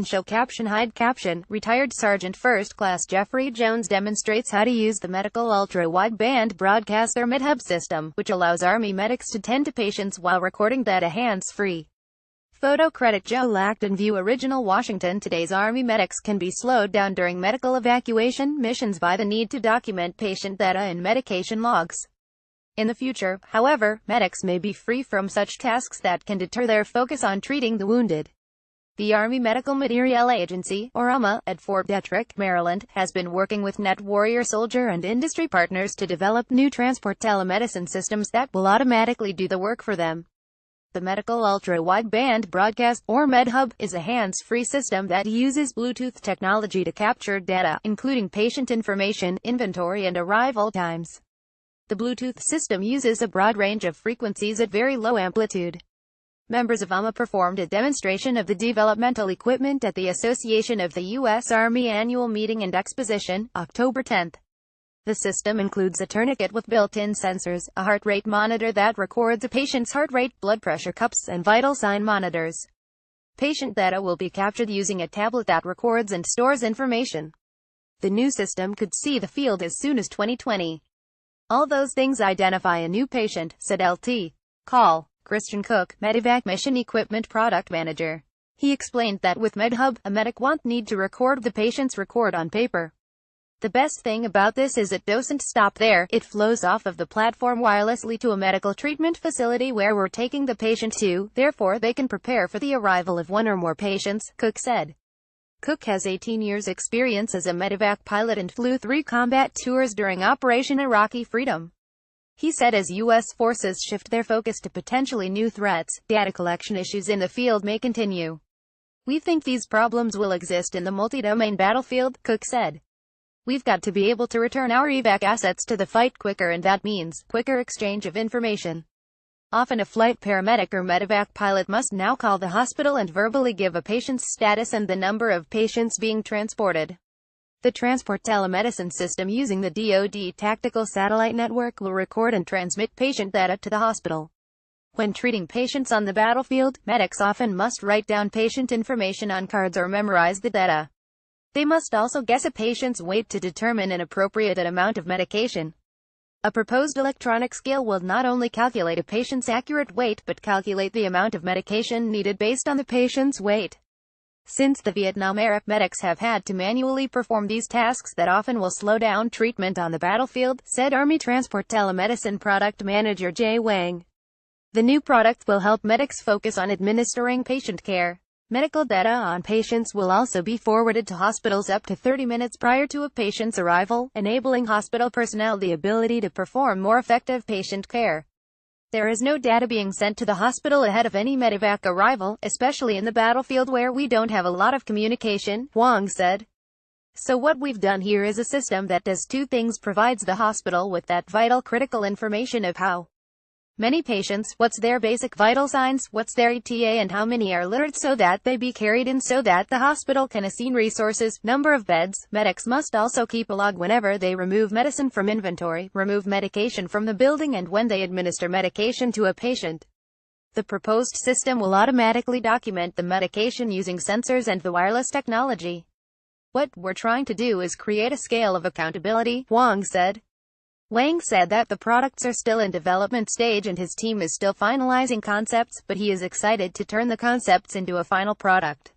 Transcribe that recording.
Show Caption Hide Caption. Retired Sergeant First Class Jeffrey Jones demonstrates how to use the medical ultra-wideband broadcaster MedHub system, which allows Army medics to tend to patients while recording data hands-free. Photo credit Joe Lacton. View original. Washington. Today's Army medics can be slowed down during medical evacuation missions by the need to document patient data and medication logs. In the future, however, medics may be free from such tasks that can deter their focus on treating the wounded. The Army Medical Materiel Agency, or AMA, at Fort Detrick, Maryland, has been working with Net Warrior Soldier and industry partners to develop new transport telemedicine systems that will automatically do the work for them. The Medical Ultra-Wideband Broadcast, or MedHub, is a hands-free system that uses Bluetooth technology to capture data, including patient information, inventory and arrival times. The Bluetooth system uses a broad range of frequencies at very low amplitude. Members of AMA performed a demonstration of the developmental equipment at the Association of the U.S. Army Annual Meeting and Exposition, October 10. The system includes a tourniquet with built-in sensors, a heart rate monitor that records a patient's heart rate, blood pressure cuffs, and vital sign monitors. Patient data will be captured using a tablet that records and stores information. The new system could see the field as soon as 2020. All those things identify a new patient, said Lt. Col. Christian Cook, Medevac Mission Equipment Product Manager. He explained that with MedHub, a medic won't need to record the patient's record on paper. The best thing about this is it doesn't stop there, it flows off of the platform wirelessly to a medical treatment facility where we're taking the patient to, therefore they can prepare for the arrival of one or more patients, Cook said. Cook has 18 years experience as a medevac pilot and flew 3 combat tours during Operation Iraqi Freedom. He said as U.S. forces shift their focus to potentially new threats, data collection issues in the field may continue. We think these problems will exist in the multi-domain battlefield, Cook said. We've got to be able to return our evac assets to the fight quicker, and that means quicker exchange of information. Often a flight paramedic or medevac pilot must now call the hospital and verbally give a patient's status and the number of patients being transported. The transport telemedicine system using the DoD Tactical Satellite Network will record and transmit patient data to the hospital. When treating patients on the battlefield, medics often must write down patient information on cards or memorize the data. They must also guess a patient's weight to determine an appropriate amount of medication. A proposed electronic scale will not only calculate a patient's accurate weight but calculate the amount of medication needed based on the patient's weight. Since the Vietnam-era, medics have had to manually perform these tasks that often will slow down treatment on the battlefield, said Army Transport Telemedicine Product Manager Jay Wang. The new product will help medics focus on administering patient care. Medical data on patients will also be forwarded to hospitals up to 30 minutes prior to a patient's arrival, enabling hospital personnel the ability to perform more effective patient care. There is no data being sent to the hospital ahead of any medevac arrival, especially in the battlefield where we don't have a lot of communication, Wang said. So what we've done here is a system that does 2 things: provides the hospital with that vital critical information of how many patients, what's their basic vital signs, what's their ETA and how many are littered so that they be carried in so that the hospital can assign resources, number of beds. Medics must also keep a log whenever they remove medicine from inventory, remove medication from the building and when they administer medication to a patient. The proposed system will automatically document the medication using sensors and the wireless technology. What we're trying to do is create a scale of accountability, Wang said. Wang said that the products are still in development stage and his team is still finalizing concepts, but he is excited to turn the concepts into a final product.